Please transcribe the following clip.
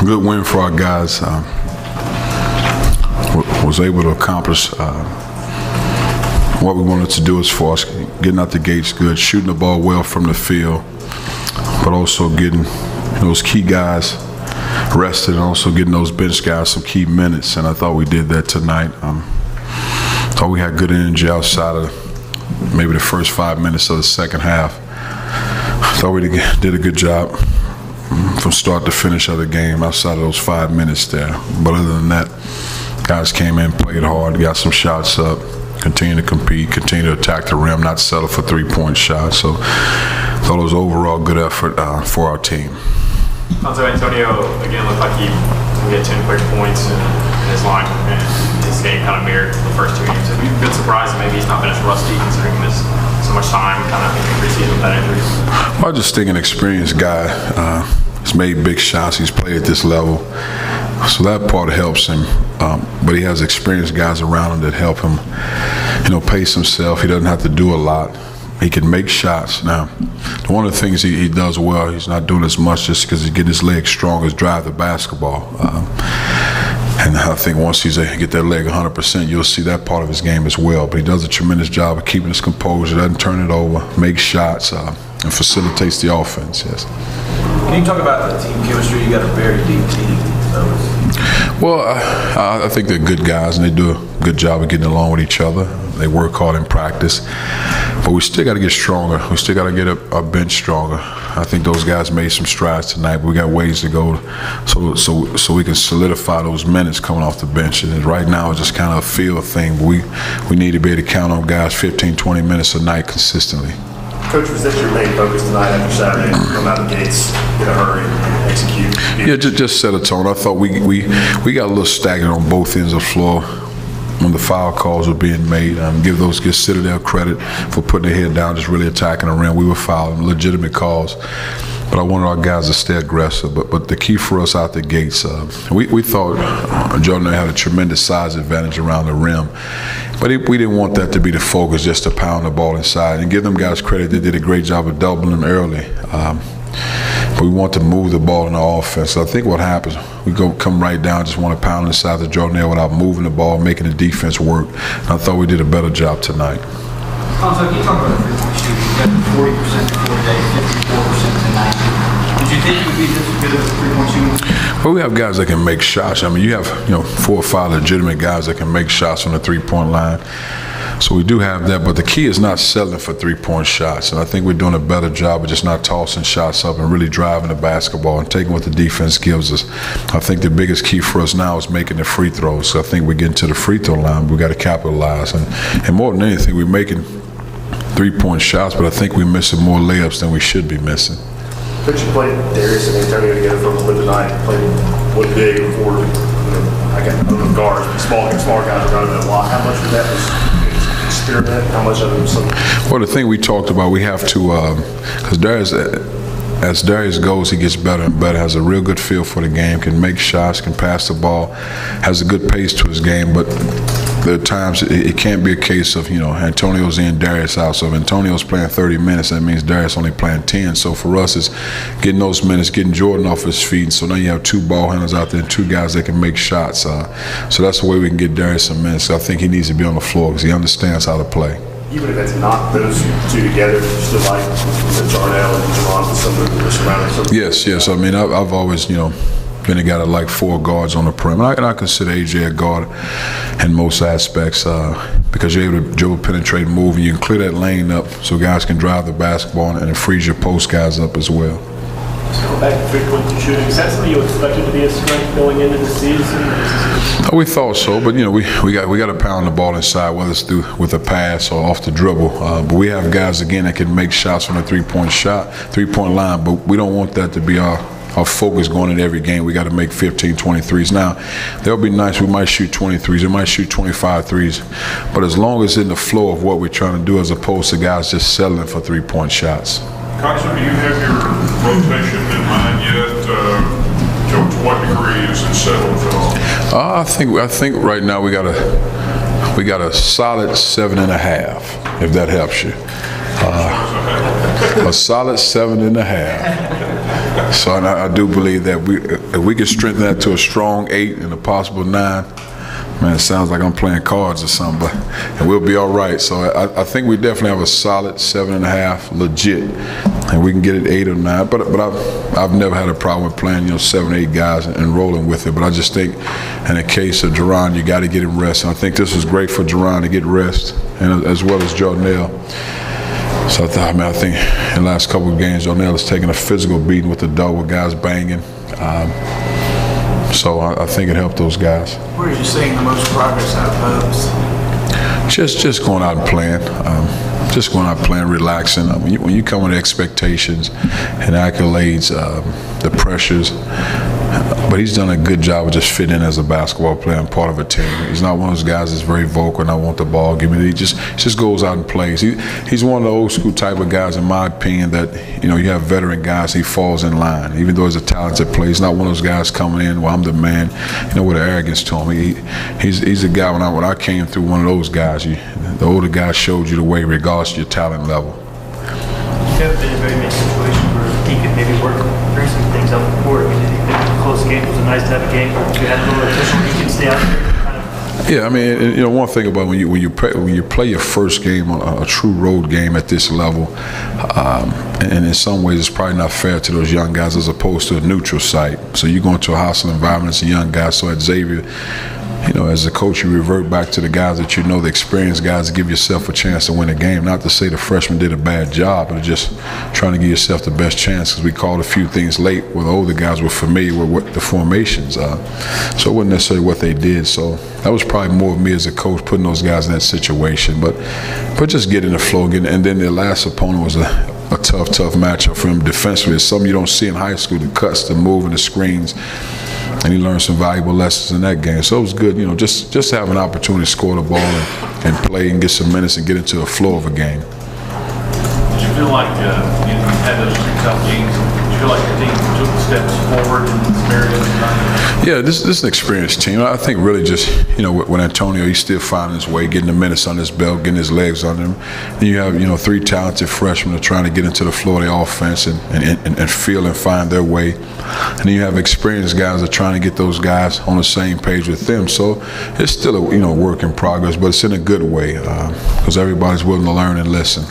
Good win for our guys. Was able to accomplish what we wanted to do as far as getting out the gates good, shooting the ball well from the field, but also getting those key guys rested and also getting those bench guys some key minutes. And I thought we did that tonight. Thought we had good energy outside of maybe the first 5 minutes of the second half. Thought we did a good job from start to finish of the game outside of those 5 minutes there. But other than that, guys came in, played hard, got some shots up, continue to compete, continue to attack the rim, not settle for three-point shots. So thought it was overall good effort for our team. So Antonio, again, looked like he get 10 quick points in his line, and his game kind of mirrored the first 2 games. Have you been surprised that maybe he's not been as rusty considering he missed so much time kind of in the preseason with that injury? Well, I just think an experienced guy. He's made big shots. He's played at this level. So that part helps him. But he has experienced guys around him that help him, pace himself. He doesn't have to do a lot. He can make shots. Now, one of the things he does well, he's not doing as much just because he's getting his legs strong, is drive the basketball. And I think once he's able to get that leg 100%, you'll see that part of his game as well. But he does a tremendous job of keeping his composure, doesn't turn it over, makes shots, and facilitates the offense, yes. Can you talk about the team chemistry? You got a very deep team. Well, I think they're good guys, and they do a good job of getting along with each other. They work hard in practice. But we still got to get stronger. We still got to get our bench stronger. I think those guys made some strides tonight, but we got ways to go so we can solidify those minutes coming off the bench. And right now it's just kind of a feel thing. But we need to be able to count on guys 15, 20 minutes a night consistently. Coach, was that your main focus tonight after Saturday? Come out of the gates in a hurry and execute? Yeah, just set a tone. I thought we got a little stagnant on both ends of the floor when the foul calls were being made. Give Citadel credit for putting their head down, just really attacking the rim. We were fouling, legitimate calls. But I wanted our guys to stay aggressive. But the key for us out the gates, we thought Jordan had a tremendous size advantage around the rim. But we didn't want that to be the focus, just to pound the ball inside. And give them guys credit, they did a great job of doubling them early. But we want to move the ball in the offense. So I think what happens, we come right down, just want to pound inside the Jordan without moving the ball, making the defense work. And I thought we did a better job tonight. So can you talk about the three-point shooting? You got 40% before day, 54% tonight. Did you think you would be this good at three-point shooting? Well, we have guys that can make shots. I mean, you have 4 or 5 legitimate guys that can make shots from the three-point line. So we do have that, but the key is not settling for three-point shots. And I think we're doing a better job of just not tossing shots up and really driving the basketball and taking what the defense gives us. I think the biggest key for us now is making the free throws. So I think we get into the free throw line, but we got to capitalize. And more than anything, we're making three-point shots, but I think we're missing more layups than we should be missing. Could you play Darius and Antonio together for a little bit tonight? Played one big before, I got guards, small guys around that a lot. How much of that was experiment? How much of it was something? Well, the thing we talked about, we have to, because Darius, as Darius goes, he gets better and better, has a real good feel for the game, can make shots, can pass the ball, has a good pace to his game, but there are times it can't be a case of, Antonio's in, Darius out. So if Antonio's playing 30 minutes, that means Darius only playing 10. So for us, it's getting those minutes, getting Jordan off his feet. So now you have 2 ball handlers out there and 2 guys that can make shots. So that's the way we can get Darius some minutes. I think he needs to be on the floor because he understands how to play. Even if it's not those 2 together, you still like the Jarnell and Javon and some of the surrounding? Yes. I mean, I've always, been a guy that like 4 guards on the perimeter. And I consider AJ a guard in most aspects because you're able to dribble, penetrate, move, and you can clear that lane up so guys can drive the basketball, and it frees your post guys up as well. Go back to three-point shooting. Is that something you expected to be a strength going into the season? We thought so, but we got to pound the ball inside, whether it's through with a pass or off the dribble. But we have guys again that can make shots from the three-point line. But we don't want that to be our focus going into every game. We got to make 15, 20 threes. Now, they'll be nice. We might shoot 20 threes. We might shoot 25 threes. But as long as it's in the flow of what we're trying to do, as opposed to guys just settling for three-point shots. Coach, do you have your rotation in mind yet? To what degree is it settled at all? I think right now we got a solid 7.5, if that helps you. A solid 7.5. So and I do believe that if we can strengthen that to a strong 8 and a possible 9, man, it sounds like I'm playing cards or something, and we'll be all right. So I think we definitely have a solid 7.5, legit, and we can get it 8 or 9. But I've never had a problem with playing 7, 8 guys and rolling with it. But I just think in the case of Jerron, you got to get him rest. And I think this is great for Jerron to get rest, and as well as Jornell. So I think in the last couple of games, Jornell has taken a physical beating with the dog with guys banging. So I think it helped those guys. Where are you seeing the most progress out of those? Just going out and playing. Just going out and playing, relaxing. When you come with expectations and accolades, the pressures, but he's done a good job of just fitting in as a basketball player and part of a team. He's not one of those guys that's very vocal and I want the ball, give me. He just goes out and plays. He's one of the old school type of guys, in my opinion, that you have veteran guys. He falls in line, even though he's a talented player. He's not one of those guys coming in, well, I'm the man, with an arrogance to him. He's a guy when I came through, one of those guys. The older guy showed you the way, regardless of your talent level. You have been in a very nice situation where he could maybe work through some things on the court. I mean, it's been a close game. It was nice to have a game where you had a little additional, you can stay out there. Yeah, I mean, one thing about when you play your first game, a true road game at this level, and in some ways it's probably not fair to those young guys as opposed to a neutral site. So you go into a hostile environment as a young guy. So at Xavier, as a coach, you revert back to the guys that the experienced guys, to give yourself a chance to win a game. Not to say the freshmen did a bad job, but just trying to give yourself the best chance, because we called a few things late where the older guys were familiar with what the formations are. So it wasn't necessarily what they did. So that was probably more of me as a coach, putting those guys in that situation. But just getting the flow, and then their last opponent was a tough matchup for him defensively. It's something you don't see in high school, the cuts, the move, and the screens. And he learned some valuable lessons in that game. So it was good, just to have an opportunity to score the ball and play and get some minutes and get into the flow of a game. Did you feel like you had those 2 tough games? Did you feel like your team took steps forward in some areas? Yeah, this is an experienced team. I think really just, with Antonio, he's still finding his way, getting the minutes on his belt, getting his legs under him. Then you have, 3 talented freshmen that are trying to get into the flow of the offense and feel and find their way. And then you have experienced guys that are trying to get those guys on the same page with them. So it's still a work in progress, but it's in a good way, because everybody's willing to learn and listen.